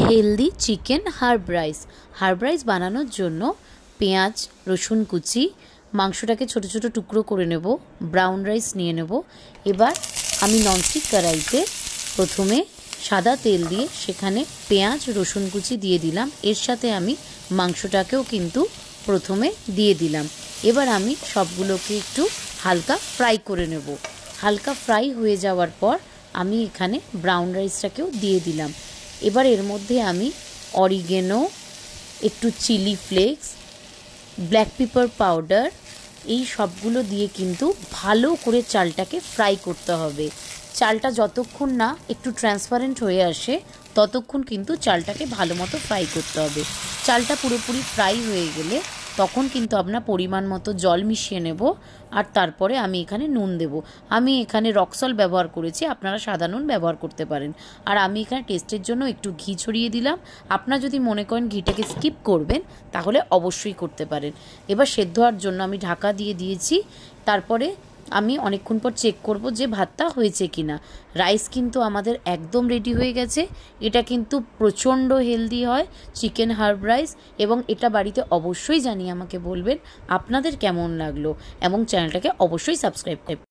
Healthy chicken herb rice বানানোর জন্য পেঁয়াজ রসুন কুচি, মাংসটাকে ছোট ছোট টুকরো করে নেব, ব্রাউন রাইস নিয়ে নেব। এবার আমি ননস্টিক কড়াইতে প্রথমে সাদা তেল দিয়ে সেখানে পেঁয়াজ রসুন কুচি দিয়ে দিলাম। এর সাথে আমি মাংসটাকেও কিন্তু প্রথমে দিয়ে দিলাম। এবার আমি সবগুলোকে একটু হালকা ফ্রাই করে নেব। হালকা ফ্রাই হয়ে যাওয়ার পর আমি এখানে ব্রাউন রাইসটাকেও দিয়ে দিলাম। এবার এর মধ্যে আমি অরিগেনো, একটু chilli flakes, black pepper powder, এই সবগুলো দিয়ে কিন্তু ভালো করে চালটাকে ফ্রাই করতে হবে। চালটা যতক্ষণ না একটু ট্রান্সপারেন্ট হয়ে আসে ততক্ষণ কিন্তু চালটাকে ভালো মতো ফ্রাই করতে হবে। চালটা পুরোপুরি ফ্রাই হয়ে গেলে তখন কিন্তু আপনার পরিমাণ মতো জল মিশিয়ে নেব। আর তারপরে আমি এখানে নুন দেব। আমি এখানে রক সল্ট ব্যবহার করেছি, আপনারা সাদা নুন ব্যবহার করতে পারেন। আর আমি এখানে টেস্টের জন্য একটু ঘি ছড়িয়ে দিলাম। আপনারা যদি মনে করেন ঘিটাকে স্কিপ করবেন তাহলে অবশ্যই করতে পারেন। এবার সেদ্ধ হওয়ার জন্য আমি ঢাকা দিয়ে দিয়েছি। তারপরে আমি অনেকক্ষণ পর চেক করব যে ভাতটা হয়েছে কিনা। রাইস কিন্তু আমাদের একদম রেডি হয়ে গেছে। এটা কিন্তু প্রচণ্ড হেলদি হয়, চিকেন হার্ব রাইস, এবং এটা বাড়িতে অবশ্যই জানিয়ে আমাকে বলবেন আপনাদের কেমন লাগলো, এবং চ্যানেলটাকে অবশ্যই সাবস্ক্রাইব করবেন।